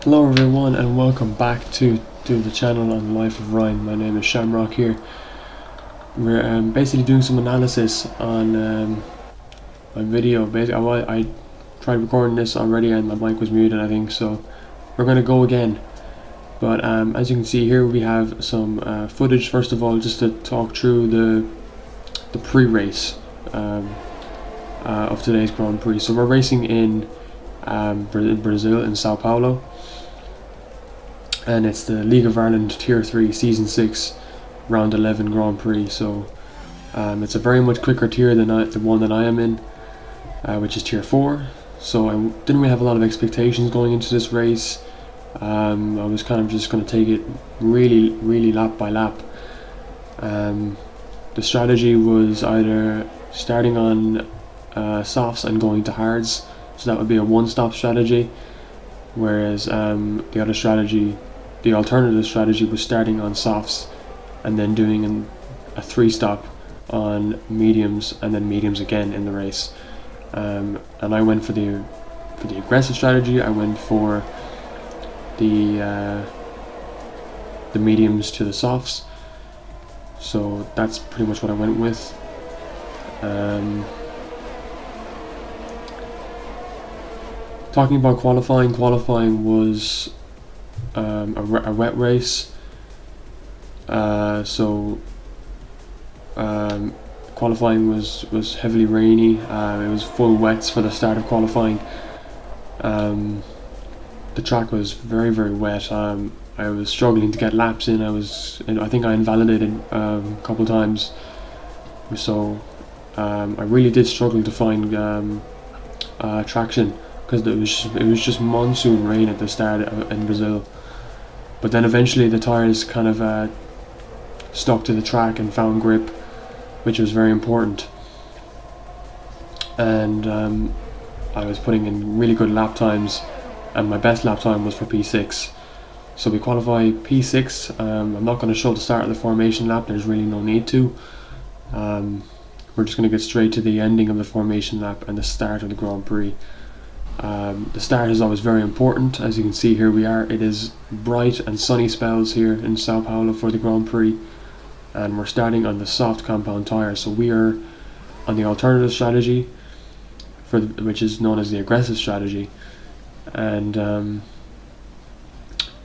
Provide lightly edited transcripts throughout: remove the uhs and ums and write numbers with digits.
Hello everyone and welcome back to the channel on the Life of Ryan. My name is Shamrock here. We're basically doing some analysis on my video. Basically, I tried recording this already and my mic was muted, I think, so we're going to go again. But as you can see here, we have some footage first of all, just to talk through the pre-race of today's Grand Prix. So we're racing in Brazil, in Sao Paulo, and it's the League of Ireland Tier 3 Season 6 Round 11 Grand Prix. So it's a very much quicker tier than the one that I am in, which is Tier 4. So I didn't really have a lot of expectations going into this race. I was kind of just going to take it really lap by lap. The strategy was either starting on softs and going to hards, so that would be a one-stop strategy, whereas the alternative strategy was starting on softs and then doing a three-stop on mediums and then mediums again in the race. And I went for the aggressive strategy. I went for the mediums to the softs, so that's pretty much what I went with. Talking about qualifying was a wet race. Qualifying was heavily rainy. It was full wets for the start of qualifying. The track was very wet. I was struggling to get laps in. I think I invalidated a couple times. So I really did struggle to find traction, because it was just monsoon rain at the start in Brazil. But then eventually the tires kind of stuck to the track and found grip, which was very important. And I was putting in really good lap times, and my best lap time was for P6. So we qualify P6. I'm not going to show the start of the formation lap, there's really no need to. We're just going to get straight to the ending of the formation lap and the start of the Grand Prix. The start is always very important. As you can see here, it is bright and sunny spells here in Sao Paulo for the Grand Prix, and we're starting on the soft compound tire. So we are on the alternative strategy, which is known as the aggressive strategy. And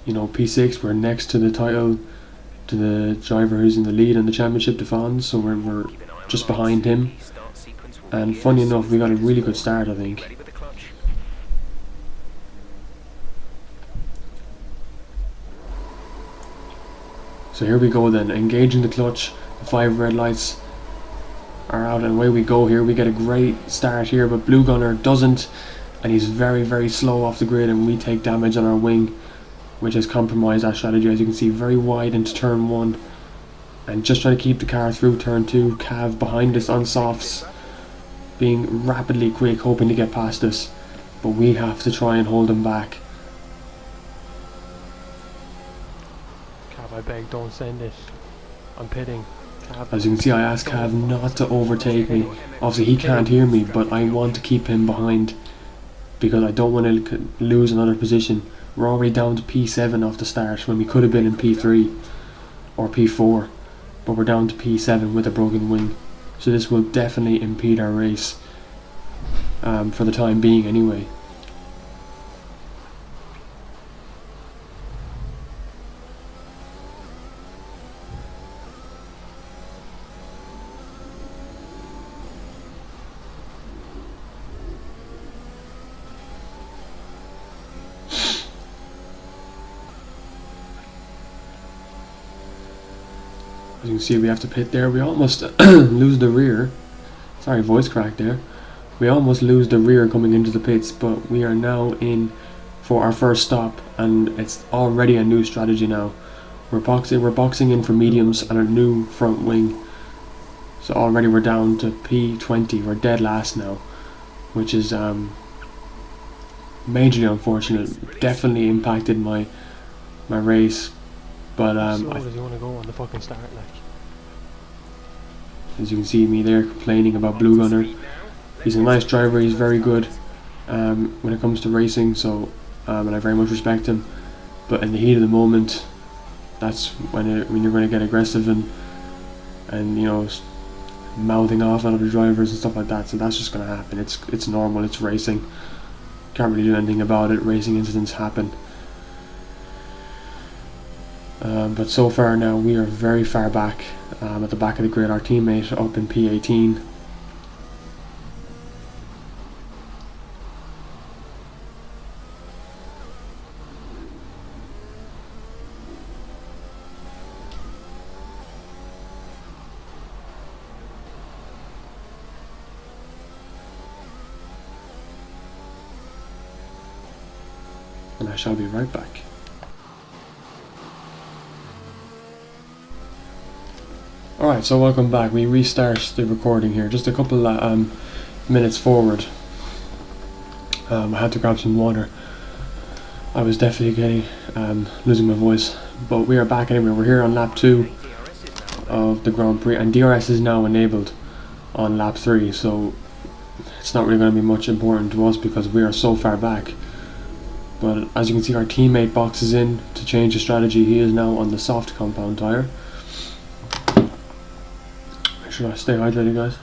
P6, we're next to the title, to the driver who's in the lead in the championship, Defons, so we're just behind him. And funny enough, we got a really good start, I think. So here we go then, engaging the clutch. The 5 red lights are out and away we go here. We get a great start here, but Blue Gunner doesn't, and he's very slow off the grid, and we take damage on our wing, which has compromised our strategy. As you can see, very wide into turn 1 and just trying to keep the car through turn 2. Cav behind us on softs, being rapidly quick, hoping to get past us, but we have to try and hold him back. I beg, don't send it. I'm pitting. As you can see, I asked Cav not to overtake me. Obviously he can't hear me, but I want to keep him behind because I don't want to lose another position. We're already down to P7 off the start when we could have been in P3 or P4, but we're down to P7 with a broken wing. So this will definitely impede our race, for the time being anyway. As you can see, we have to pit there. We almost lose the rear. Sorry, voice crack there. We almost lose the rear coming into the pits, but we are now in for our first stop, and it's already a new strategy now. We're boxing in for mediums and a new front wing. So already we're down to P20. We're dead last now, which is majorly unfortunate. Definitely impacted my race. But slow does he want to go on the fucking start, like? As you can see me there complaining about Blue Gunner. He's a nice driver, he's very good when it comes to racing, so and I very much respect him. But in the heat of the moment, that's when you're going to get aggressive and you know, mouthing off at other drivers and stuff like that. So that's just going to happen. It's normal. It's racing. Can't really do anything about it. Racing incidents happen. But so far now we are very far back at the back of the grid. Our teammate up in P18. And I shall be right back. Alright, so welcome back. We restart the recording here, just a couple minutes forward. I had to grab some water. I was definitely getting losing my voice, but we are back anyway. We're here on lap 2 of the Grand Prix, and DRS is now enabled on lap 3, so it's not really going to be much important to us because we are so far back. But as you can see, our teammate boxes in to change the strategy. He is now on the soft compound tyre. Make sure I stay hydrated, guys.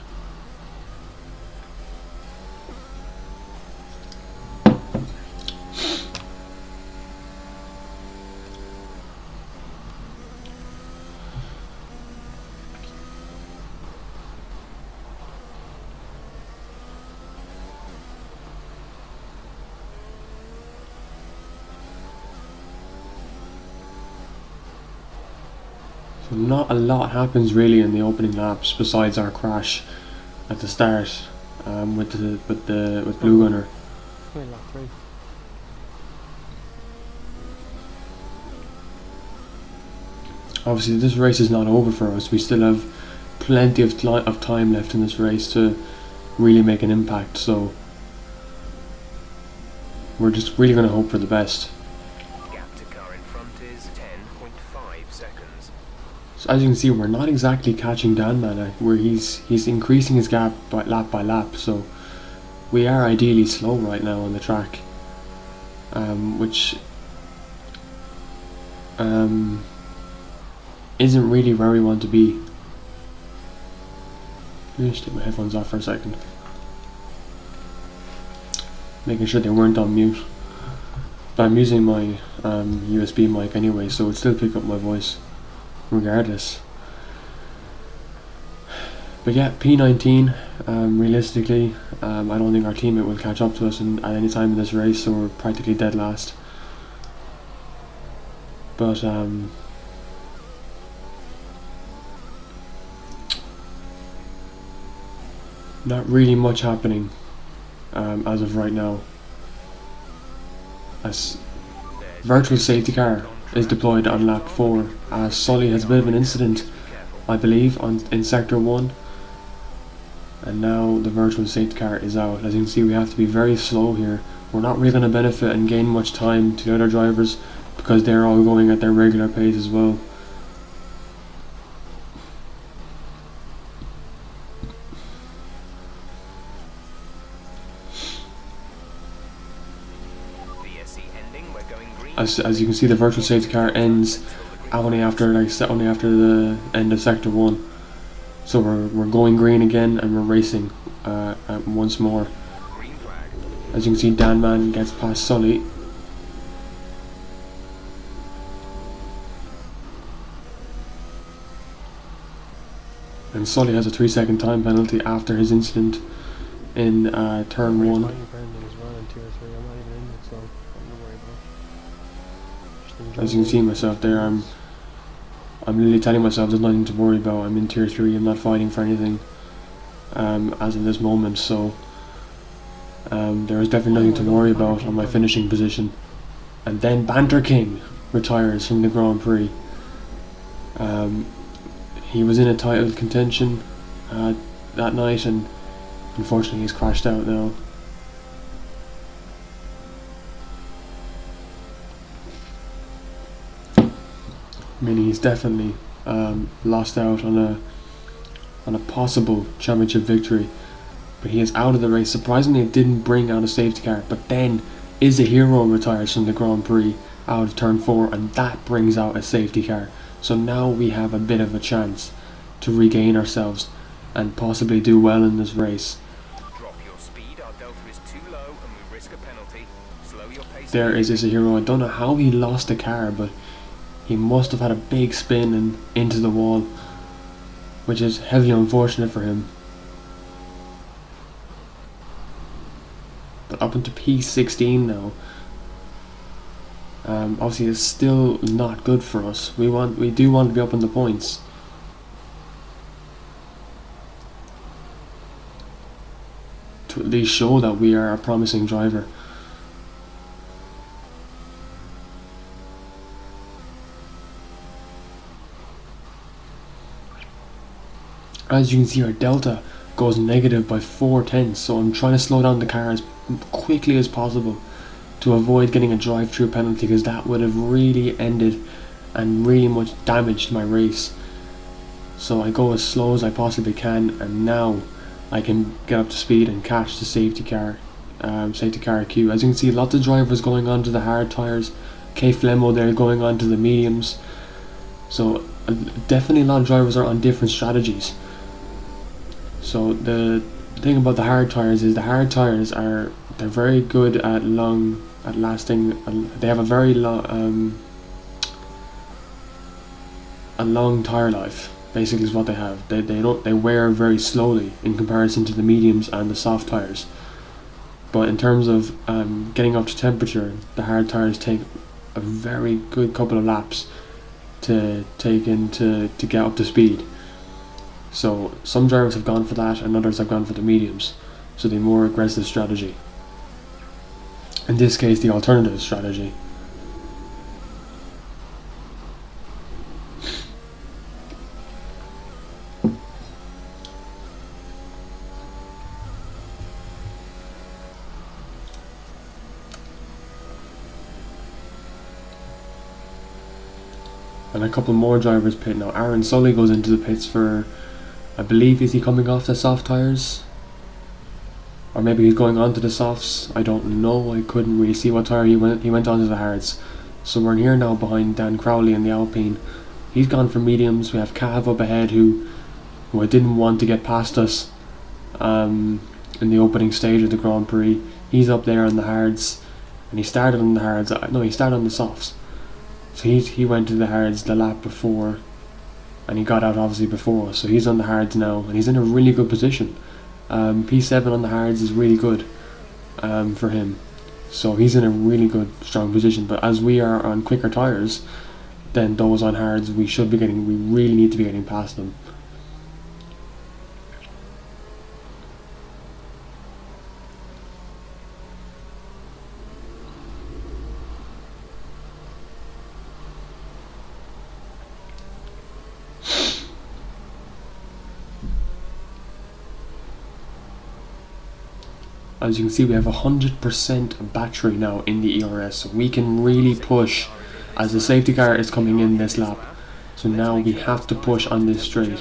Not a lot happens really in the opening laps besides our crash at the start with Blue Gunner. Wait, lap 3. Obviously this race is not over for us. We still have plenty of time left in this race to really make an impact, so we're just really going to hope for the best. So as you can see, we're not exactly catching Danman, where he's increasing his gap lap by lap, so we are ideally slow right now on the track, which isn't really where we want to be. Let me just take my headphones off for a second, making sure they weren't on mute. But I'm using my USB mic anyway, so it still pick up my voice regardless. But yeah, P19, realistically, I don't think our teammate will catch up to us at any time in this race, so we're practically dead last. But not really much happening as of right now. As virtual safety car is deployed on lap 4, as Sully has a bit of an incident, I believe, in sector 1, and now the virtual safety car is out. As you can see, we have to be very slow here. We're not really going to benefit and gain much time to the other drivers because they're all going at their regular pace as well. As you can see, the virtual safety car ends only after the end of sector 1, so we're going green again and we're racing once more. As you can see, Danman gets past Sully, and Sully has a 3-second time penalty after his incident in turn 1. As you can see myself there, I'm literally telling myself there's nothing to worry about. I'm in tier 3, I'm not fighting for anything as of this moment, so there is definitely nothing to worry about on my finishing position. And then Banter King retires from the Grand Prix. He was in a title contention that night, and unfortunately he's crashed out now. I mean, he's definitely lost out on a possible championship victory, but he is out of the race. Surprisingly, it didn't bring out a safety car, but then Izahiro retires from the Grand Prix out of turn 4, and that brings out a safety car. So now we have a bit of a chance to regain ourselves and possibly do well in this race. Drop your speed, our delta is too low and we risk a penalty. Slow your pace. There is Izahiro. I don't know how he lost the car, but he must have had a big spin and into the wall, which is heavily unfortunate for him. But up into P16 now. Obviously it's still not good for us. We do want to be up in the points. To at least show that we are a promising driver. As you can see, our delta goes negative by 4/10, so I'm trying to slow down the car as quickly as possible to avoid getting a drive-through penalty, because that would have really ended and really much damaged my race. So I go as slow as I possibly can, and now I can get up to speed and catch the safety car queue. As you can see, lots of drivers going on to the hard tyres. K Flemmo there going on to the mediums. So definitely a lot of drivers are on different strategies. So the thing about the hard tyres is they're very good at lasting. They have a very long tyre life. Basically, is what they have. They wear very slowly in comparison to the mediums and the soft tyres. But in terms of getting up to temperature, the hard tyres take a very good couple of laps to get up to speed. So some drivers have gone for that and others have gone for the mediums, so the more aggressive strategy. In this case, the alternative strategy. And a couple more drivers pit now. Aaron Sully goes into the pits for, I believe, is he coming off the soft tyres? Or maybe he's going on to the softs. I don't know. I couldn't really see what tyre he went. He went on to the hards. So we're here now behind Dan Crowley in the Alpine. He's gone for mediums. We have Cav up ahead who I didn't want to get past us in the opening stage of the Grand Prix. He's up there on the hards, and he started on the hards. No, he started on the softs. So he went to the hards the lap before, and he got out obviously before us. So he's on the hards now, and he's in a really good position. P7 on the hards is really good for him. So he's in a really good, strong position. But as we are on quicker tyres than those on hards, we really need to be getting past them. As you can see, we have 100% battery now in the ERS, so we can really push as the safety car is coming in this lap. So now we have to push on this straight.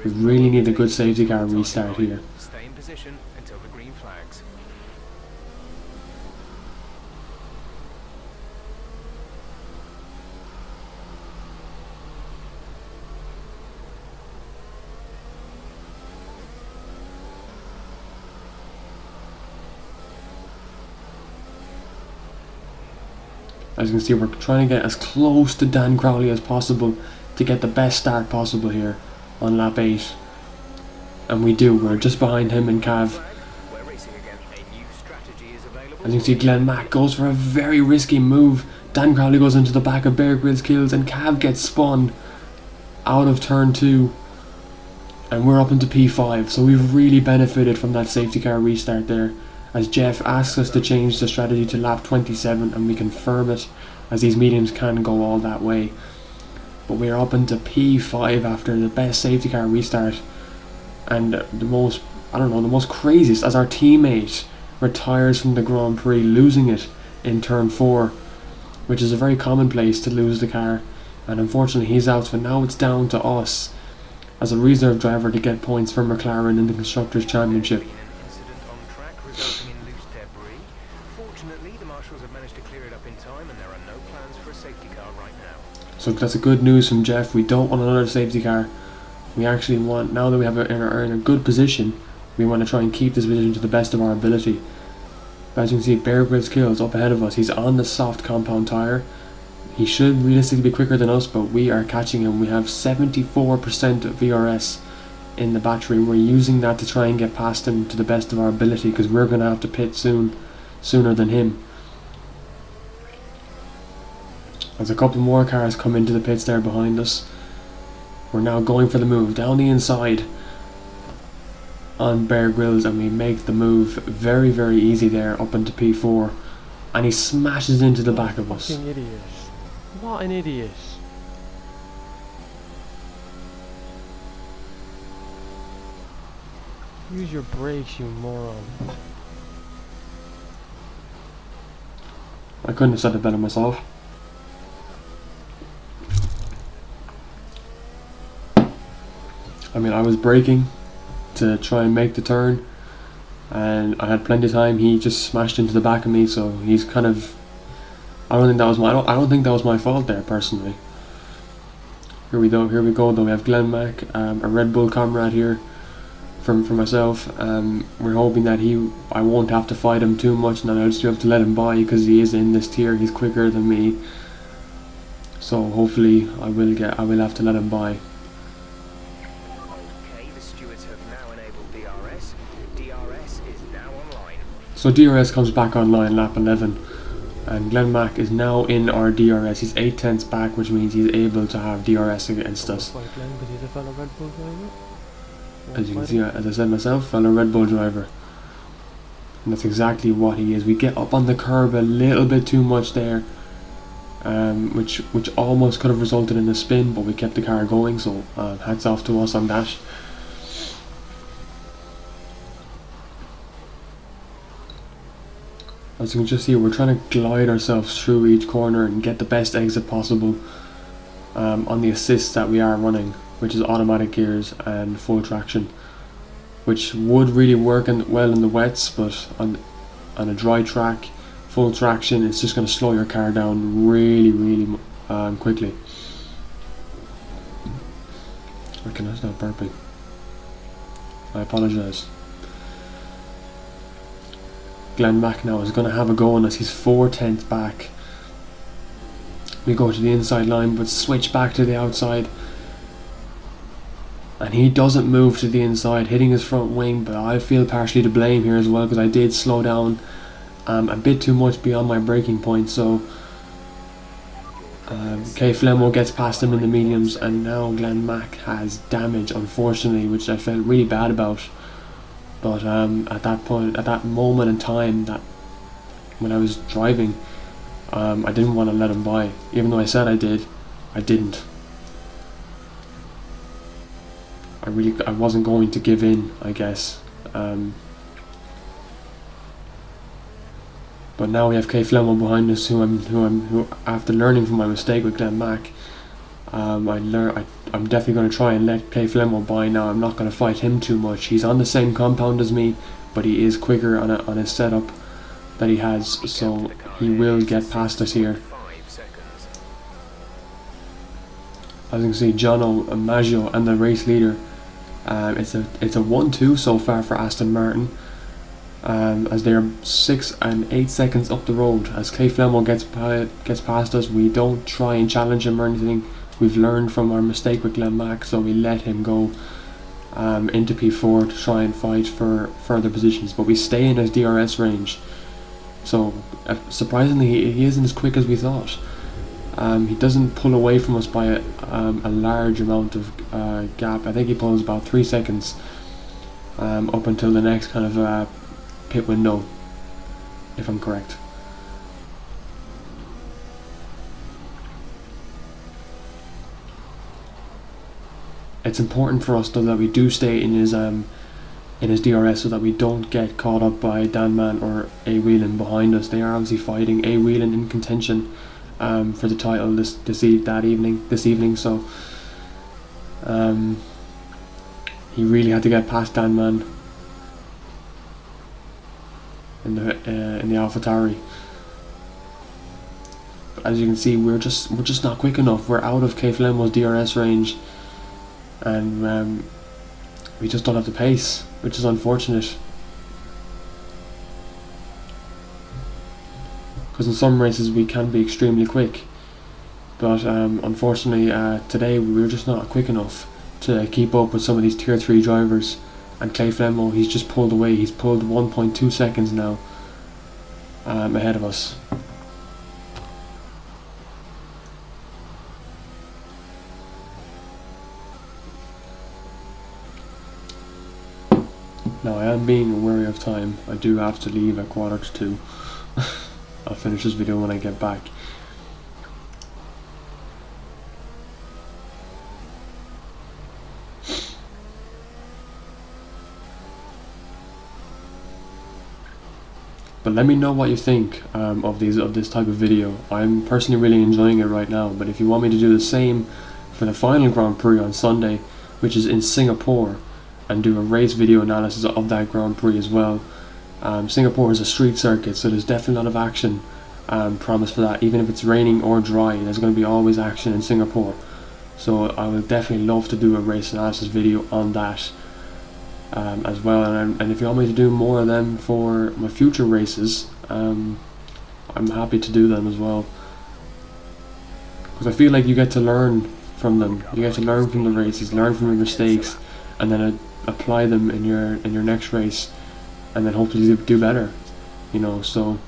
We really need a good safety car restart here. Stay in position until the green flags. As you can see, we're trying to get as close to Dan Crowley as possible to get the best start possible here on lap 8. And we do, we're just behind him and Cav. We're racing again. A new strategy is available. As you can see, Glenn Mack goes for a very risky move. Dan Crowley goes into the back of Bear Grylls Kills, and Cav gets spun out of turn 2. And we're up into P5, so we've really benefited from that safety car restart there, as Jeff asks us to change the strategy to lap 27, and we confirm it, as these mediums can go all that way. But we're up into P5 after the best safety car restart, and the most craziest, as our teammate retires from the Grand Prix, losing it in turn 4, which is a very common place to lose the car, and unfortunately he's out. So now it's down to us as a reserve driver to get points for McLaren in the Constructors' Championship. Incident on track resulting in loose debris. Fortunately, the So that's a good news from Jeff. We don't want another safety car. We actually want, now that we are in a good position, we want to try and keep this position to the best of our ability. As you can see, Bear Grylls Kills up ahead of us. He's on the soft compound tyre. He should realistically be quicker than us, but we are catching him. We have 74% of VRS in the battery. We're using that to try and get past him to the best of our ability, because we're going to have to pit sooner than him. As a couple more cars come into the pits there behind us, we're now going for the move down the inside on Bear Grylls, and we make the move very, very easy there up into P4, and he smashes into the back of us. Fucking idiot. What an idiot. Use your brakes, you moron. I couldn't have said it better myself. I mean, I was braking to try and make the turn, and I had plenty of time. He just smashed into the back of me, so he's kind of, I don't think that was my fault there personally. Here we go though. We have Glenn Mack, a Red Bull comrade here for myself. We're hoping that I won't have to fight him too much, and I'll just be able to let him by, because he is in this tier. He's quicker than me, so hopefully I will have to let him by. Okay, the stewards have now enabled DRS. DRS is now online. So DRS comes back online lap 11, and Glenn Mack is now in our DRS. He's 8/10 back, which means he's able to have DRS against us. Fight Glenn, because he's a fellow Red Bull driver. As you can see, as I said myself, fellow Red Bull driver. And that's exactly what he is. We get up on the curb a little bit too much there, which almost could have resulted in a spin, but we kept the car going, so hats off to us on that. As you can just see, we're trying to glide ourselves through each corner and get the best exit possible on the assists that we are running, which is automatic gears and full traction, which would really work well in the wets, but on a dry track, full traction is just going to slow your car down really quickly. Okay, that's not burping. I apologise. Glenn Mack now is going to have a go on us. He's 4/10 back. We go to the inside line, but switch back to the outside, and he doesn't move to the inside, hitting his front wing. But I feel partially to blame here as well, because I did slow down a bit too much beyond my braking point. So Kay Flemmo gets past him in the mediums, and now Glenn Mack has damage, unfortunately, which I felt really bad about. But at that moment in time, that when I was driving, I didn't want to let him by. Even though I said I did, I didn't. I wasn't going to give in, I guess. But now we have Kay Flemmo behind us, who after learning from my mistake with Glenn Mack, I'm definitely going to try and let Kay Flemmo by now. I'm not going to fight him too much. He's on the same compound as me, but he is quicker on his setup that he has, so he will get past us here. 5 seconds. As you can see, Jono Maggio and the race leader. It's a 1-2 so far for Aston Martin, as they are 6 and 8 seconds up the road. As Kay Flemmo gets past us, we don't try and challenge him or anything. We've learned from our mistake with Glenn Mack, so we let him go into P4 to try and fight for further positions, but we stay in his DRS range. So surprisingly, he isn't as quick as we thought. He doesn't pull away from us by a large amount of gap. I think he pulls about 3 seconds up until the next kind of pit window, if I'm correct. It's important for us though that we do stay in his DRS, so that we don't get caught up by Dan Man or A Whelan behind us. They are obviously fighting. A Whelan in contention for the title this evening. So he really had to get past Dan Man in the AlphaTauri. as you can see, we're just not quick enough. We're out of Keith Lemo's DRS range, and we just don't have the pace, which is unfortunate. Because in some races we can be extremely quick, but unfortunately today we were just not quick enough to keep up with some of these tier 3 drivers. And Keith Lemo, he's just pulled away. He's pulled 1.2 seconds now ahead of us. Now I am being wary of time. I do have to leave at 1:45. I'll finish this video when I get back. But let me know what you think of this type of video. I'm personally really enjoying it right now, but if you want me to do the same for the final Grand Prix on Sunday, which is in Singapore, and do a race video analysis of that Grand Prix as well. Singapore is a street circuit, so there's definitely a lot of action promised for that. Even if it's raining or dry, there's going to be always action in Singapore. So I would definitely love to do a race analysis video on that as well. And if you want me to do more of them for my future races, I'm happy to do them as well. Because I feel like you get to learn from them. You get to learn from the races, learn from your mistakes, and then apply them in your next race, and then hopefully do better, you know. So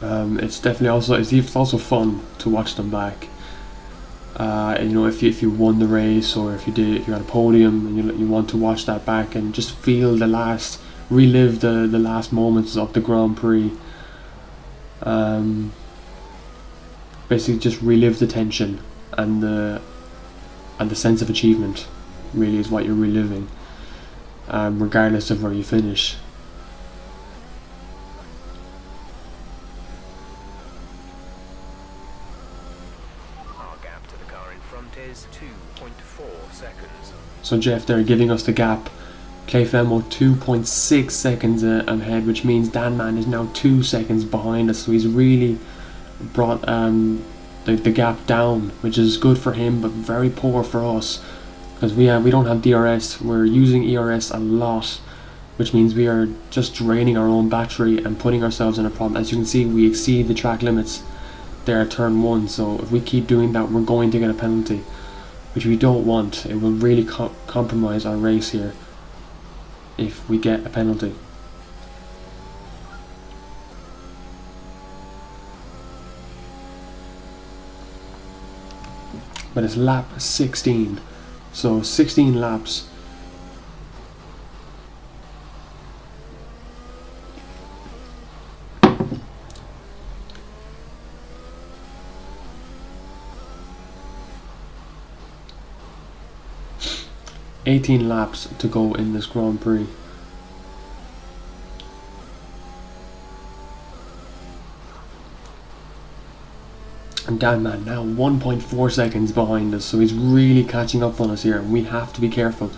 it's definitely also fun to watch them back. You know, if you won the race, or if you're at a podium and you want to watch that back and just feel relive the last moments of the Grand Prix. Basically just relive the tension and the sense of achievement. Really is what you're reliving, regardless of where you finish. Our gap to the car in front is 2.4 seconds. So Jeff, they're giving us the gap. Keith Lemo 2.6 seconds ahead, which means Dan Man is now 2 seconds behind us. So he's really brought the gap down, which is good for him, but very poor for us. Because we don't have DRS, we're using ERS a lot, which means we are just draining our own battery and putting ourselves in a problem. As you can see, we exceed the track limits there at turn 1, so if we keep doing that, we're going to get a penalty, which we don't want. It will really compromise our race here if we get a penalty. But it's lap 16. So 16 laps. $18 laps to go in this Grand Prix. And Dan Man now 1.4 seconds behind us, so he's really catching up on us here, and we have to be careful.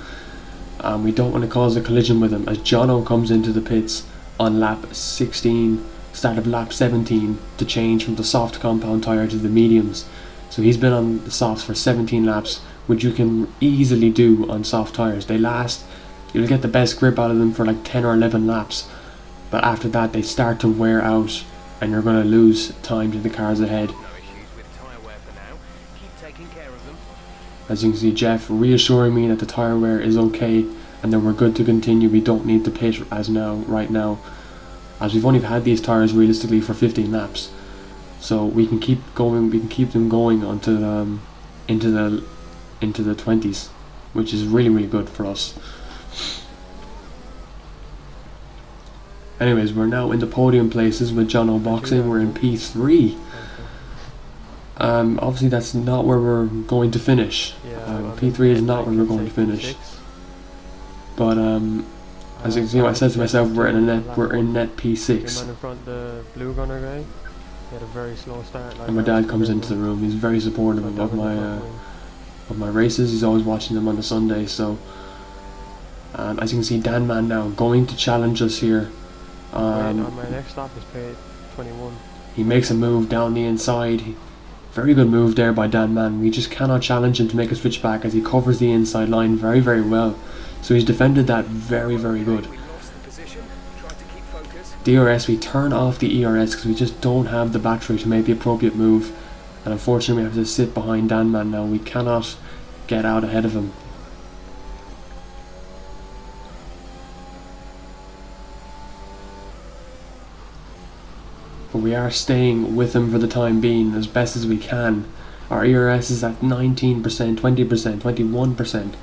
We don't want to cause a collision with him, as Jono comes into the pits on lap 16, start of lap 17, to change from the soft compound tyre to the mediums. So he's been on the softs for 17 laps, which you can easily do on soft tyres. They last, you'll get the best grip out of them for like 10 or 11 laps, but after that they start to wear out, and you're going to lose time to the cars ahead. As you can see, Jeff reassuring me that the tyre wear is okay and that we're good to continue. We don't need to pit right now, as we've only had these tyres realistically for 15 laps. So we can keep going. We can keep them going onto into the 20s, which is really, really good for us. Anyways, we're now in the podium places with Jono Boxing. We're in P3. Obviously that's not where we're going to finish. P3 is not where we're going to finish. But as you can see, I said to myself, we're in net P6. Man in front, the blue gunner guy, he had a very slow start. And my dad comes into the room. He's very supportive of my races. He's always watching them on the Sunday. So as you can see, Dan Man now going to challenge us here. On my next stop is P21. He makes a move down the inside. Very good move there by Dan Mann. We just cannot challenge him to make a switch back as he covers the inside line very, very well. So he's defended that very, very good. We lost the position. Try to keep focus. DRS, we turn off the ERS because we just don't have the battery to make the appropriate move. And unfortunately we have to sit behind Dan Mann now. We cannot get out ahead of him. But we are staying with him for the time being as best as we can. Our ERS is at 19%, 20%, 21%.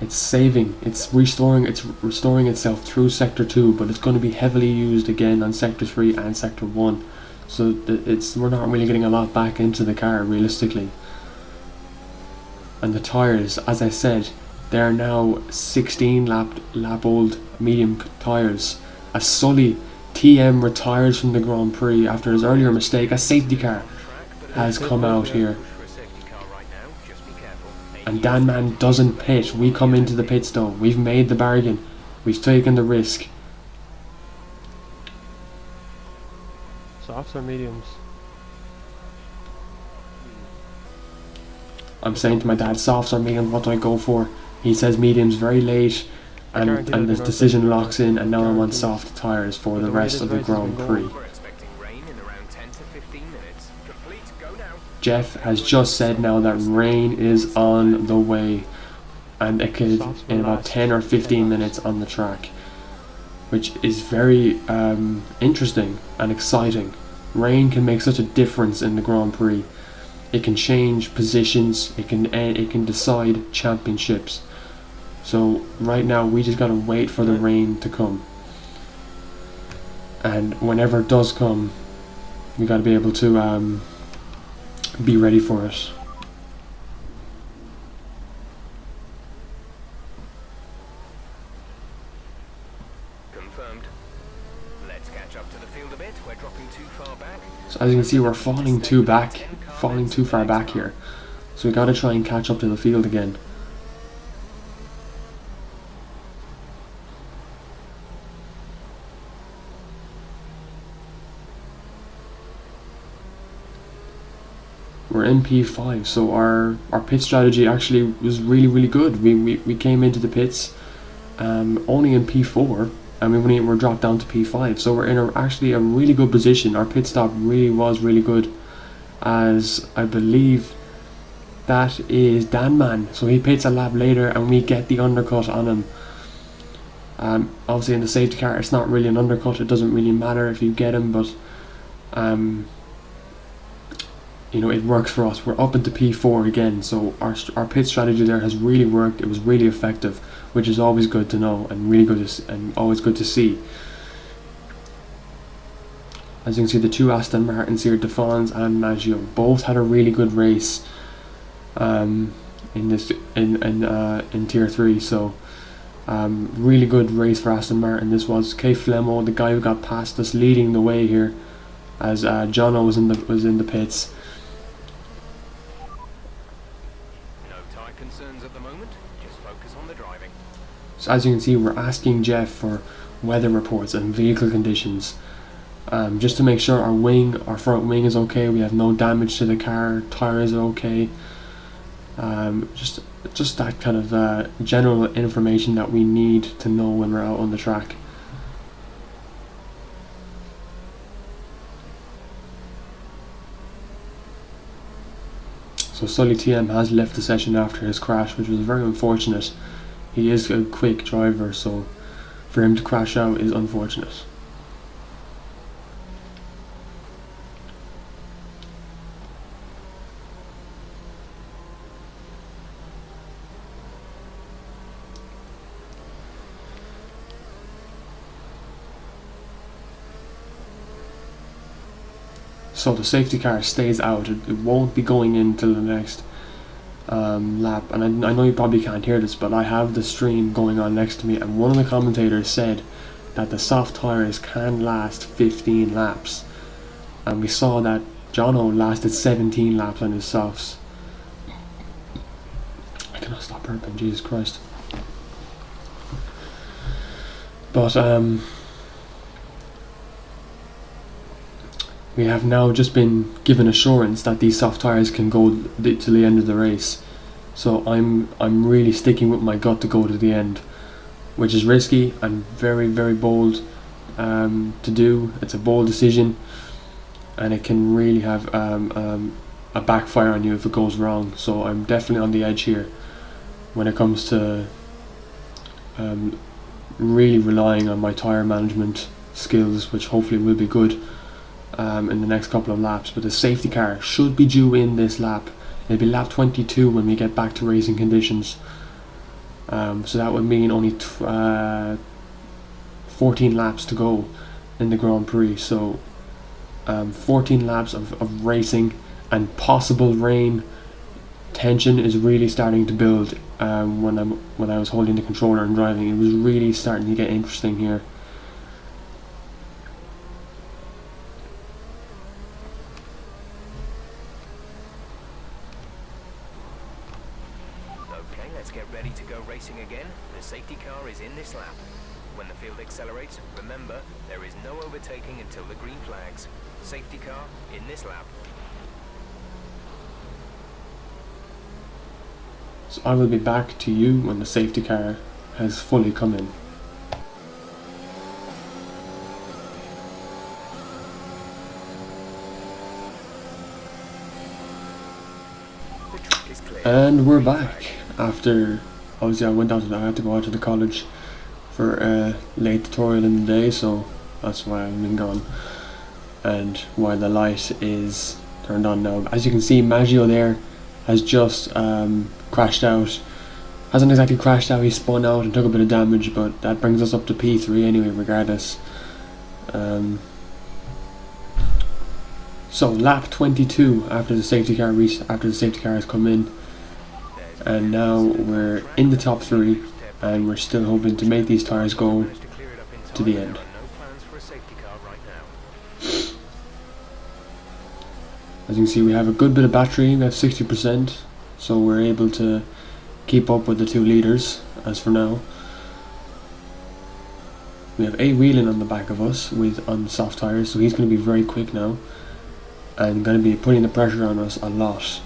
It's saving, it's restoring itself through Sector 2, but it's going to be heavily used again on Sector 3 and Sector 1. So we're not really getting a lot back into the car realistically. And the tyres, as I said, they are now 16 lap old medium tyres. As Sully TM retires from the Grand Prix after his earlier mistake, a safety car has come out here. And Dan Mann doesn't pit. We come into the pit stop. We've made the bargain. We've taken the risk. Softs or mediums? I'm saying to my dad, softs or mediums, what do I go for? He says mediums very late, and the decision locks in, and now I'm on soft tyres for the rest of the Grand Prix. We're expecting rain in around 10 to 15 minutes. Complete, go now. Jeff has just said now that rain is on the way, and it could in about 10 or 15 minutes on the track, which is very interesting and exciting. Rain can make such a difference in the Grand Prix. It can change positions, it can decide championships. So right now we just gotta wait for the rain to come, and whenever it does come, we gotta be able to be ready for it. Confirmed. Let's catch up to the field a bit. We're dropping too far back. So as you can see, we're falling too far back here. So we gotta try and catch up to the field again. We're in P5, so our pit strategy actually was really good. We came into the pits only in P4, and we were dropped down to P5, so we're in actually a really good position. Our pit stop really was really good, as I believe that is Dan Mann, so he pits a lap later and we get the undercut on him. Obviously in the safety car it's not really an undercut, it doesn't really matter if you get him, but you know, it works for us. We're up into P4 again, so our pit strategy there has really worked. It was really effective, which is always good to know and really good and always good to see. As you can see, the two Aston Martins here, Defons and Maggio, both had a really good race in Tier 3. So really good race for Aston Martin. This was Kay Flemmo, the guy who got past us, leading the way here, as Jono was in the pits. Concerns at the moment, just focus on the driving. So as you can see, we're asking Jeff for weather reports and vehicle conditions, just to make sure our front wing is okay, we have no damage to the car, tires are okay, just that kind of general information that we need to know when we're out on the track. So Sully TM has left the session after his crash, which was very unfortunate. He is a quick driver, so for him to crash out is unfortunate. So the safety car stays out. It won't be going in till the next lap. And I know you probably can't hear this, but I have the stream going on next to me, and one of the commentators said that the soft tyres can last 15 laps. And we saw that Jono lasted 17 laps on his softs. I cannot stop burping, Jesus Christ. we have now just been given assurance that these soft tyres can go to the end of the race. So I'm really sticking with my gut to go to the end, which is risky and very bold to do. It's a bold decision, and it can really have a backfire on you if it goes wrong. So I'm definitely on the edge here when it comes to really relying on my tyre management skills, which hopefully will be good in the next couple of laps. But the safety car should be due in this lap. It'll be lap 22 when we get back to racing conditions. So that would mean only 14 laps to go in the Grand Prix. So 14 laps of racing, and possible rain. Tension is really starting to build when I was holding the controller and driving. It was really starting to get interesting here. Okay, let's get ready to go racing again. The safety car is in this lap. When the field accelerates, remember, there is no overtaking until the green flags. Safety car in this lap. So I will be back to you when the safety car has fully come in. The track is clear. And we're back after, obviously I had to go out to the college for a late tutorial in the day, so that's why I've been gone. And while the light is turned on now, as you can see, Maggio there has just crashed out. Hasn't exactly crashed out, he spun out and took a bit of damage, but that brings us up to P3 anyway, regardless. So lap 22 after the safety car has come in, and now we're in the top 3, and we're still hoping to make these tyres go to the end. As you can see, we have a good bit of battery. We have 60%, so we're able to keep up with the 2 leaders as for now. We have A Whelan on the back of us on soft tyres, so he's going to be very quick now and going to be putting the pressure on us a lot.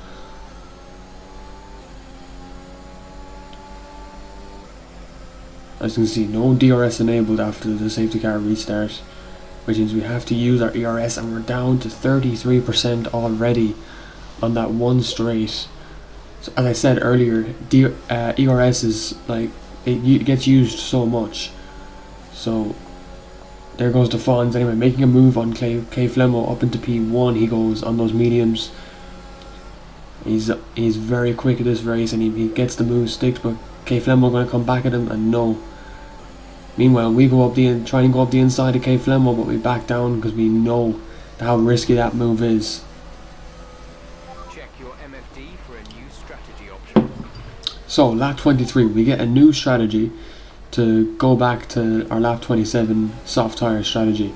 As you can see, no DRS enabled after the safety car restart, which means we have to use our ERS, and we're down to 33% already on that one straight. So as I said earlier, ERS is like, it gets used so much. So there goes the Fons anyway, making a move on Kay Flemmo up into P1. He goes on those mediums. He's very quick at this race, and he gets the move, sticks, but Kay Flemmo going to come back at him, and no. Meanwhile, we try and go up the inside of Kay Flemmo, but we back down because we know how risky that move is. Check your MFD for a new strategy option. So lap 23, we get a new strategy to go back to our lap 27 soft tyre strategy.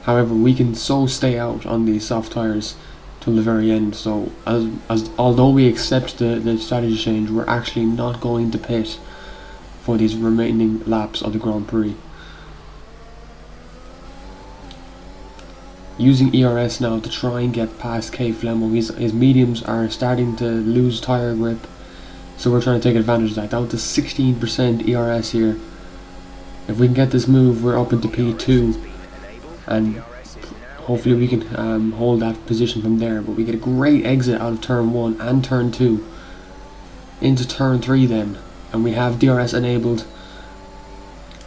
However, we can stay out on these soft tyres till the very end. So although we accept the strategy change, we're actually not going to pit for these remaining laps of the Grand Prix. Using ERS now to try and get past Kay Flemmo. His mediums are starting to lose tyre grip, so we're trying to take advantage of that. Down to 16% ERS here. If we can get this move, we're up into P2, and hopefully we can hold that position from there. But we get a great exit out of turn 1 and turn 2 into turn 3 then, and we have DRS enabled,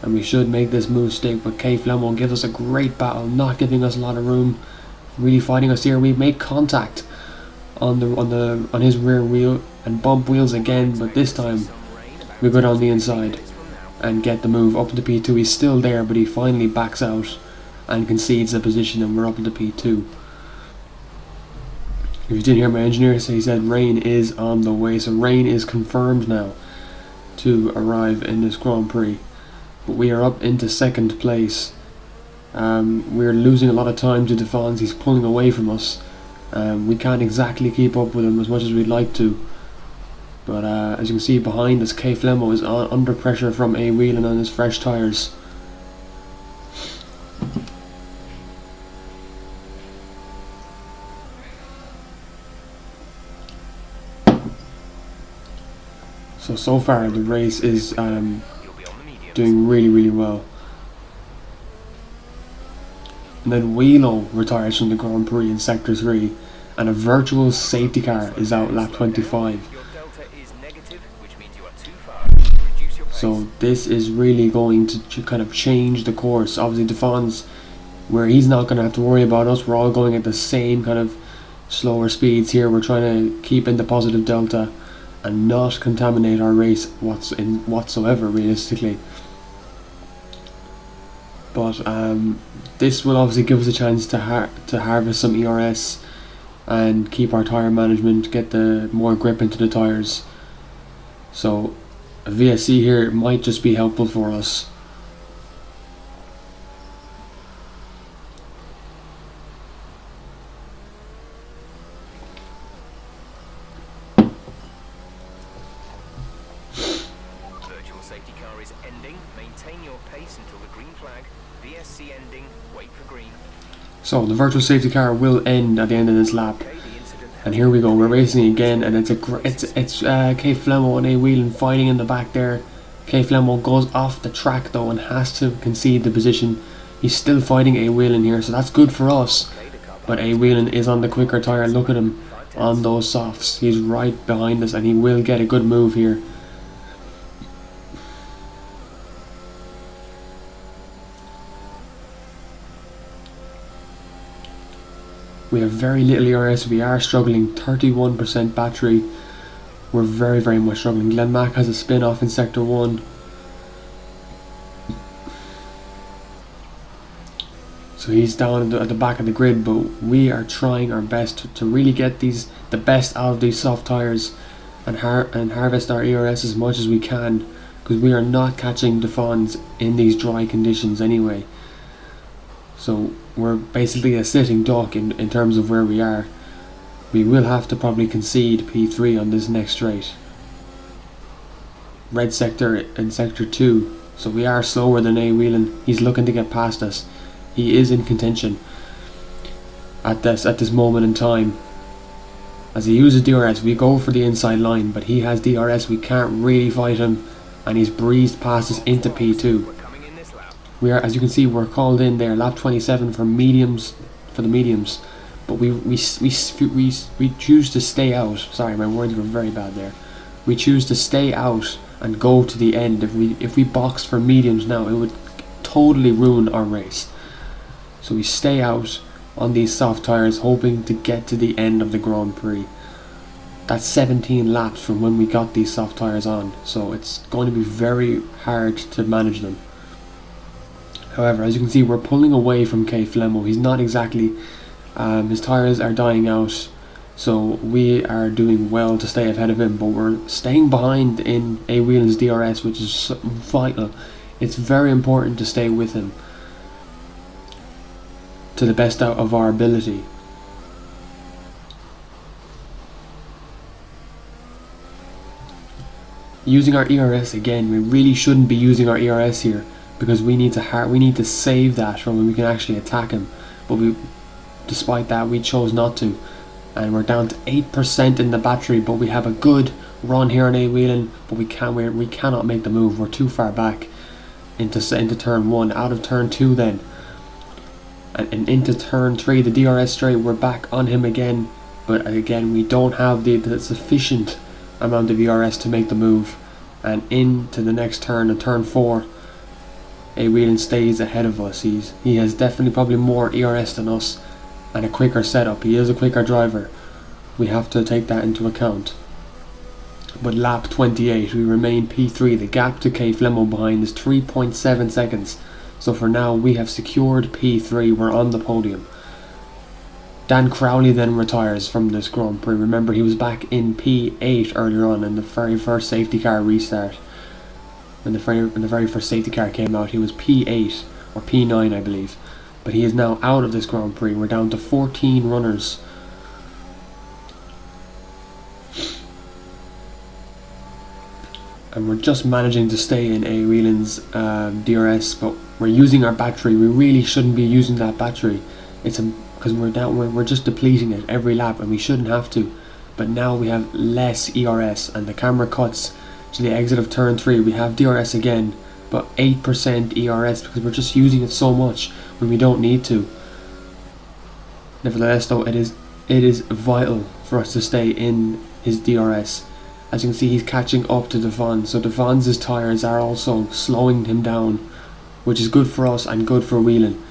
and we should make this move stick. But Kay Flemmo gives us a great battle, not giving us a lot of room, really fighting us here. We make contact on his rear wheel and bump wheels again, but this time we go down the inside and get the move up into P2. He's still there, but he finally backs out and concedes the position, and we're up into P2. If you didn't hear my engineer say, he said rain is on the way, so rain is confirmed now to arrive in this Grand Prix. But we are up into 2nd place. We're losing a lot of time to De Fons. He's pulling away from us. We can't exactly keep up with him as much as we'd like to. But as you can see behind us, Kay Flemmo is under pressure from A Whelan on his fresh tyres. so far the race is You'll be on the mediums. doing really well. And then Wheelo retires from the Grand Prix in Sector 3, and a virtual safety car is out lap 25. Your delta is negative, which means you are too far. Reduce your pace. So this is really going to kind of change the course. Obviously Defon's, where he's not going to have to worry about us, we're all going at the same kind of slower speeds here. We're trying to keep in the positive delta and not contaminate our race whatsoever realistically. But this will obviously give us a chance to harvest some ERS and keep our tyre management, get the more grip into the tyres. So a VSC here might just be helpful for us. Virtual safety car is ending. Maintain your pace until the green flag. VSC ending. Wait for green. So the virtual safety car will end at the end of this lap. Okay, the incident has And here we go, we're racing again, and it's Kay Flemo and A Whelan fighting in the back there. Kay Flemo goes off the track though and has to concede the position. He's still fighting A Whelan here, so that's good for us. played a car But A Whelan is on the quicker tyre. Look at him on those softs. He's right behind us, and he will get a good move here. We have very little ERS. We are struggling. 31% battery. We're very much struggling. Glenn Mack has a spin off in sector 1. So he's down at the back of the grid, but we are trying our best to really get the best out of these soft tyres and harvest our ERS as much as we can, because we are not catching Defons in these dry conditions anyway. So we're basically a sitting duck in terms of where we are. We will have to probably concede P3 on this next straight. Red sector in sector 2, so we are slower than A Whelan. He's looking to get past us. He is in contention at this moment in time. As he uses DRS, we go for the inside line, but he has DRS. We can't really fight him, and he's breezed past us into P2. We're coming in this lap. We are, as you can see, we're called in there, lap 27 for mediums, but we choose to stay out. Sorry, my words were very bad there. We choose to stay out and go to the end. If we box for mediums now, it would totally ruin our race. So we stay out on these soft tyres, hoping to get to the end of the Grand Prix. That's 17 laps from when we got these soft tyres on, so it's going to be very hard to manage them. However, as you can see, we're pulling away from Kay Flemo. He's not exactly, his tyres are dying out, so we are doing well to stay ahead of him, but we're staying behind in A Whelan's DRS, which is vital. It's very important to stay with him to the best out of our ability. Using our ERS again, we really shouldn't be using our ERS here, because we need to save that from when we can actually attack him. But despite that, we chose not to, and we're down to 8% in the battery. But we have a good run here on A Whelan, but we cannot make the move. We're too far back into turn 1, out of turn 2 then. And into turn 3, the DRS straight, we're back on him again, but again we don't have the sufficient amount of ERS to make the move. And into the next turn, turn 4, A Whelan stays ahead of us. He has definitely probably more ERS than us and a quicker setup. He is a quicker driver. We have to take that into account. But lap 28, we remain P3. The gap to Kay Flemo behind is 3.7 seconds. So for now, we have secured P3. We're on the podium. Dan Crowley then retires from this Grand Prix. Remember, he was back in P8 earlier on in the very first safety car restart. When the very first safety car came out, he was P8 or P9, I believe. But he is now out of this Grand Prix. We're down to 14 runners. And we're just managing to stay in A Whelan's DRS, but we're using our battery. We really shouldn't be using that battery. Because we're just depleting it every lap, and we shouldn't have to. But now we have less ERS, and the camera cuts to the exit of turn 3. We have DRS again, but 8% ERS because we're just using it so much when we don't need to. Nevertheless though, it is vital for us to stay in his DRS. As you can see, he's catching up to Devon, so Devon's tyres are also slowing him down, which is good for us and good for Whelan.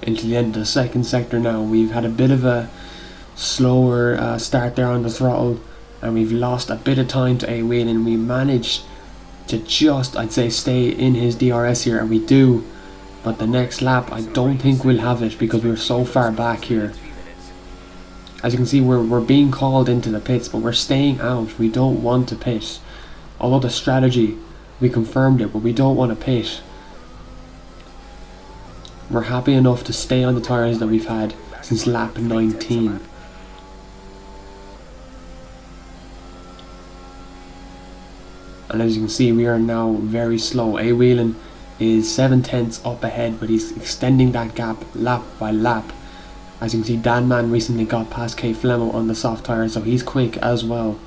Into the end of the second sector now. We've had a bit of a slower start there on the throttle, and we've lost a bit of time to A Whelan. We managed to just, I'd say, stay in his DRS here, and we do, but the next lap I don't think we'll have it because we're so far back here. As you can see, we're being called into the pits, but we're staying out. We don't want to pit, although the strategy, we confirmed it, but we don't want to pit. We're happy enough to stay on the tyres that we've had since lap 19. And as you can see, we are now very slow. A Whelan is 7/10 up ahead, but he's extending that gap lap by lap. As you can see, Danman recently got past K Flemo on the soft tyres, so he's quick as well.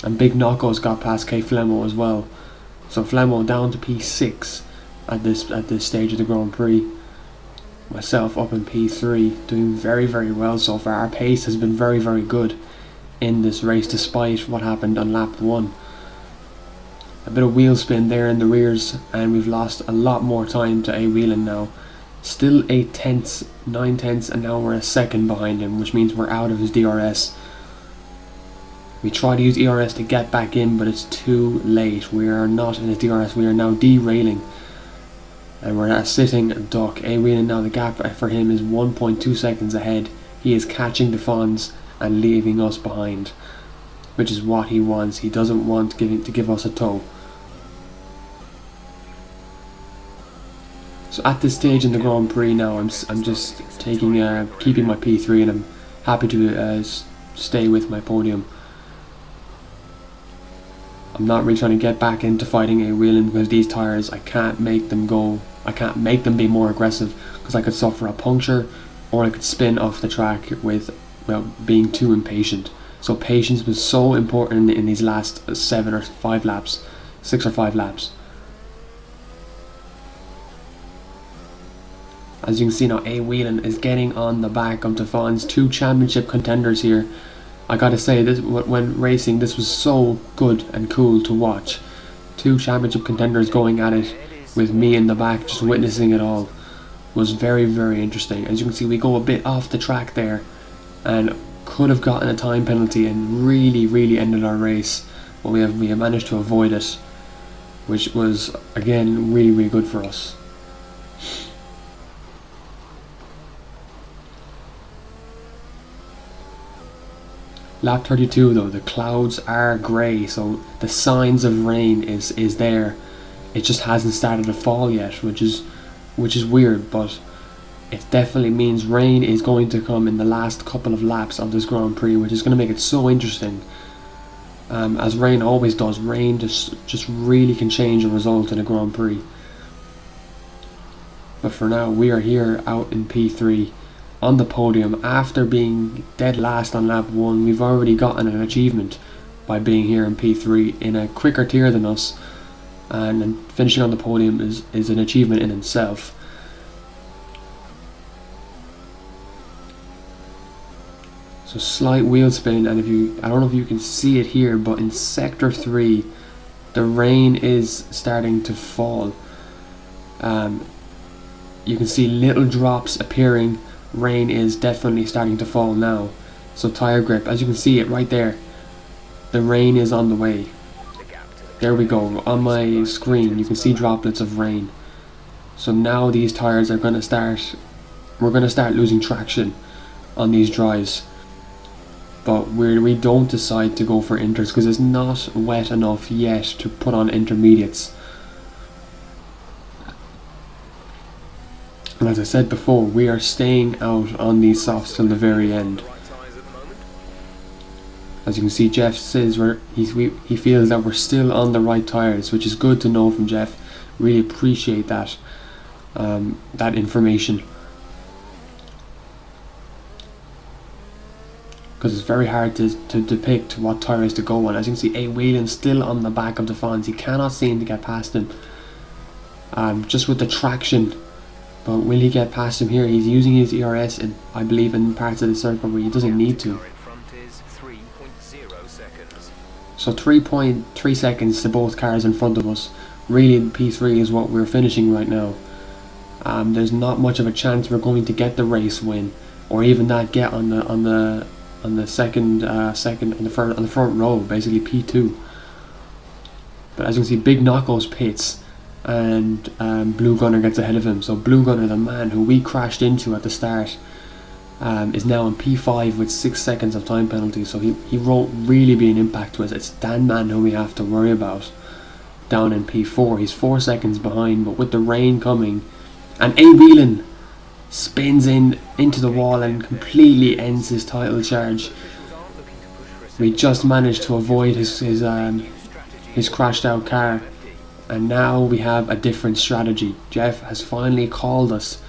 And Big Knocko's got past K Flemo as well. So Flemo down to P6 at this stage of the Grand Prix. Myself up in P3, doing very, very well so far. Our pace has been very, very good in this race despite what happened on lap 1. A bit of wheel spin there in the rears, and we've lost a lot more time to A Whelan now. Still 8 tenths, 9 tenths, and now we're a second behind him, which means we're out of his DRS. We try to use ERS to get back in, but it's too late. We are not in his DRS, we are now derailing. And we're at a sitting duck. A Whelan now, the gap for him is 1.2 seconds ahead. He is catching the Fonz and leaving us behind, which is what he wants. He doesn't want to give us a tow. So at this stage in the Grand Prix now, I'm just taking keeping my P3, and I'm happy to stay with my podium. I'm not really trying to get back into fighting A Whelan because these tyres, I can't make them go. I can't make them be more aggressive because I could suffer a puncture, or I could spin off the track with, well, being too impatient. So patience was so important in these last 6 or 5 laps. As you can see now, A Whelan is getting on the back of Devon's 2 championship contenders here. I gotta say, this, when racing, this was so good and cool to watch. 2 championship contenders going at it with me in the back, just witnessing it all. Was very, very interesting. As you can see, we go a bit off the track there and could have gotten a time penalty and really, really ended our race, but we have managed to avoid it, which was, again, really, really good for us. Lap 32 though, the clouds are grey, so the signs of rain is there. It just hasn't started to fall yet, which is weird, but it definitely means rain is going to come in the last couple of laps of this Grand Prix, which is going to make it so interesting. As rain always does, rain just really can change a result in a Grand Prix. But for now, we are here out in P3 on the podium after being dead last on lap 1. We've already gotten an achievement by being here in P3 in a quicker tier than us, and finishing on the podium is an achievement in itself. So slight wheel spin, and I don't know if you can see it here, but in sector 3 the rain is starting to fall. You can see little drops appearing. Rain is definitely starting to fall now. So tire grip, as you can see it right there, the rain is on the way. There we go, on my screen you can see droplets of rain. So now these tires are going to start, we're going to start losing traction on these dries. But we don't decide to go for inters because it's not wet enough yet to put on intermediates. And as I said before, we are staying out on these softs till the very end. As you can see, Jeff says he feels that we're still on the right tyres, which is good to know from Jeff. Really appreciate that that information, because it's very hard to depict what tyres to go on. As you can see, A. Whelan still on the back of the Fonz. He cannot seem to get past him, just with the traction. But will he get past him here? He's using his ERS, I believe, in parts of the circle where he doesn't need to. So 3.3 seconds to both cars in front of us. Really, P3 is what we're finishing right now. There's not much of a chance we're going to get the race win, or even that get on the second on the front row, basically P2. But as you can see, Big Knocko's pits, and Blue Gunner gets ahead of him. So Blue Gunner, the man who we crashed into at the start, is now in P5 with 6 seconds of time penalty. So he won't really be an impact to us. It's Dan Man who we have to worry about down in P4. He's 4 seconds behind, but with the rain coming, and A. Whelan spins into the wall and completely ends his title charge. We just managed to avoid his crashed out car, and now we have a different strategy. Jeff has finally called us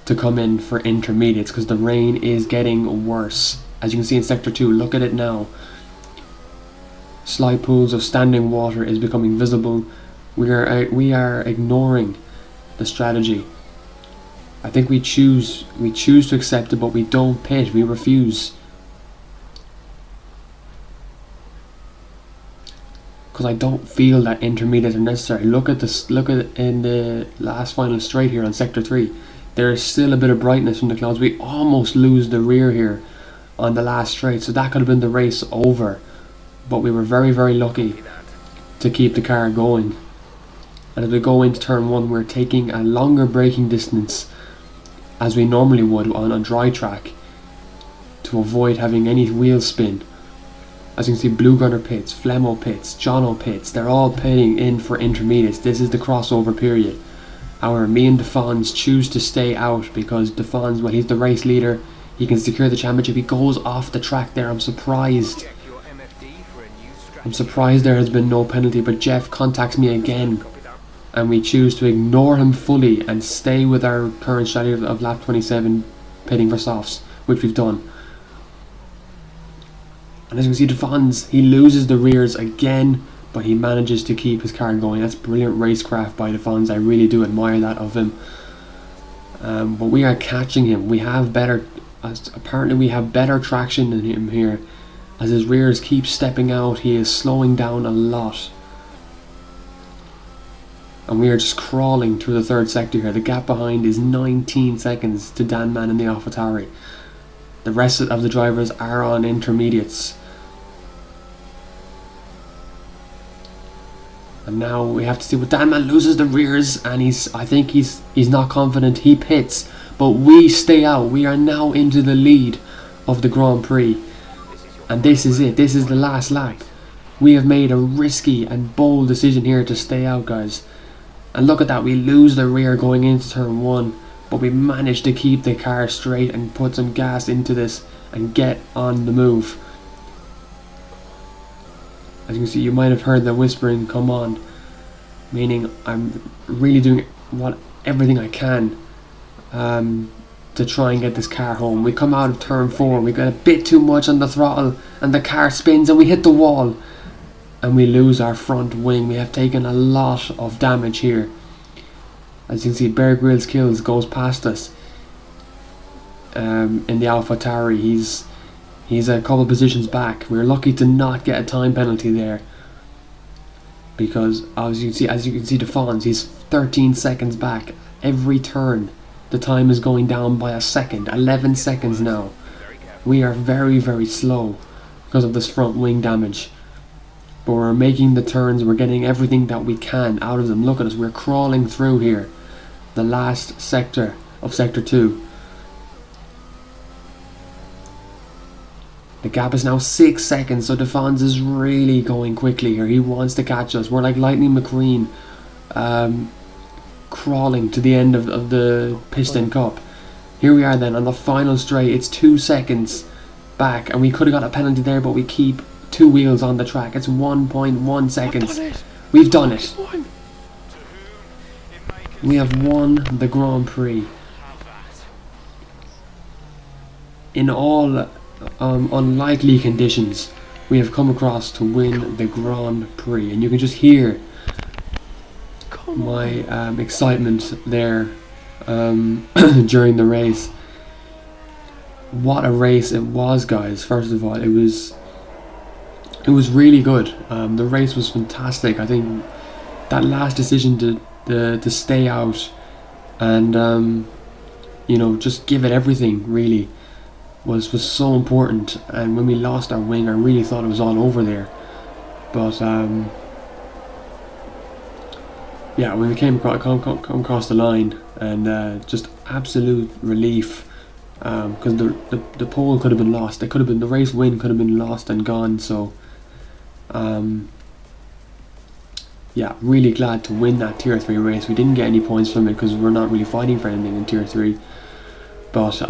to come in for intermediates because the rain is getting worse. As you can see in sector 2, look at it now. Slight pools of standing water is becoming visible. We are ignoring the strategy. I think we choose to accept it, but we don't pit. We refuse, because I don't feel that intermediates are necessary. Look at this. Look at it in the last final straight here on sector 3. There is still a bit of brightness from the clouds. We almost lose the rear here on the last straight, so that could have been the race over. But we were very, very lucky to keep the car going. And as we go into turn 1, we're taking a longer braking distance as we normally would on a dry track to avoid having any wheel spin. As you can see, Blue Gunner pits, Flemmo pits, Jono pits, they're all pitting in for intermediates. This is the crossover period. However, me and DeFons choose to stay out because DeFons, well, he's the race leader. He can secure the championship. He goes off the track there. I'm surprised there has been no penalty, but Jeff contacts me again, and we choose to ignore him fully and stay with our current strategy of lap 27 pitting for softs, which we've done. And as you can see, DeFons, he loses the rears again, but he manages to keep his car going. That's brilliant racecraft by DeFons. I really do admire that of him. But we are catching him. We have apparently we have better traction than him here. As his rears keep stepping out, he is slowing down a lot. And we are just crawling through the third sector here. The gap behind is 19 seconds to Dan Man in the AlphaTauri. The rest of the drivers are on intermediates. And now we have to see what Dan Man loses the rears, and I think he's not confident. He pits, but we stay out. We are now into the lead of the Grand Prix. And this is it. This is the last lap. We have made a risky and bold decision here to stay out, guys. And look at that. We lose the rear going into turn 1, but we managed to keep the car straight and put some gas into this and get on the move. As you can see, you might have heard the whispering come on, meaning I'm really doing everything I can to try and get this car home. We come out of turn 4, we got a bit too much on the throttle, and the car spins and we hit the wall, and we lose our front wing. We have taken a lot of damage here. As you can see, Bear Grylls Kills goes past us in the AlphaTauri. He's a couple positions back. We're lucky to not get a time penalty there, because as you can see DeFons, he's 13 seconds back. Every turn the time is going down by a second. 11 seconds now. We are very, very slow because of this front wing damage, but we're making the turns. We're getting everything that we can out of them. Look at us, we're crawling through here, the last sector of sector 2. The gap is now 6 seconds, so DeFons is really going quickly here. He wants to catch us. We're like Lightning McQueen, crawling to the end of the Piston Cup. Here we are then on the final straight. It's 2 seconds back, and we could have got a penalty there, but we keep 2 wheels on the track. It's 1.1 I've seconds. done it. We've done it. One. We have won the Grand Prix. In all unlikely conditions, we have come across to win the Grand Prix, and you can just hear Come my on. excitement there during the race. What a race it was, guys. First of all, it was really good. The race was fantastic. I think that last decision to stay out and you know, just give it everything really was so important. And when we lost our wing, I really thought it was all over there. But yeah, when we came across the line, and just absolute relief, because the pole could have been lost. It could have been, the race win could have been lost and gone. So yeah, really glad to win that Tier 3 race. We didn't get any points from it because we're not really fighting for anything in Tier 3. But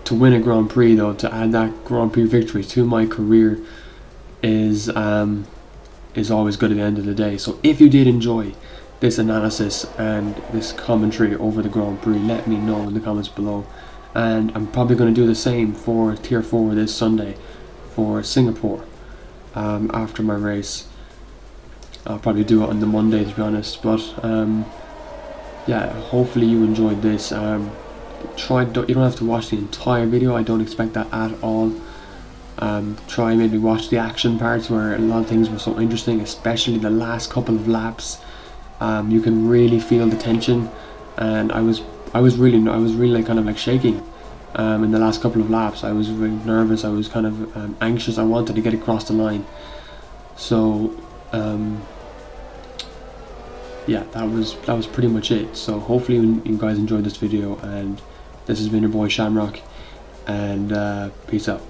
to win a Grand Prix though, to add that Grand Prix victory to my career is always good at the end of the day. So if you did enjoy this analysis and this commentary over the Grand Prix, let me know in the comments below. And I'm probably going to do the same for Tier 4 this Sunday for Singapore. After my race, I'll probably do it on the Monday, to be honest. But yeah, hopefully you enjoyed this. You don't have to watch the entire video. I don't expect that at all. Try maybe watch the action parts where a lot of things were so interesting, especially the last couple of laps. You can really feel the tension, and I was really like, kind of like shaking in the last couple of laps. I was really nervous. I was kind of anxious. I wanted to get across the line. So yeah, that was pretty much it. So hopefully you guys enjoyed this video, and this has been your boy Shamrock, and peace out.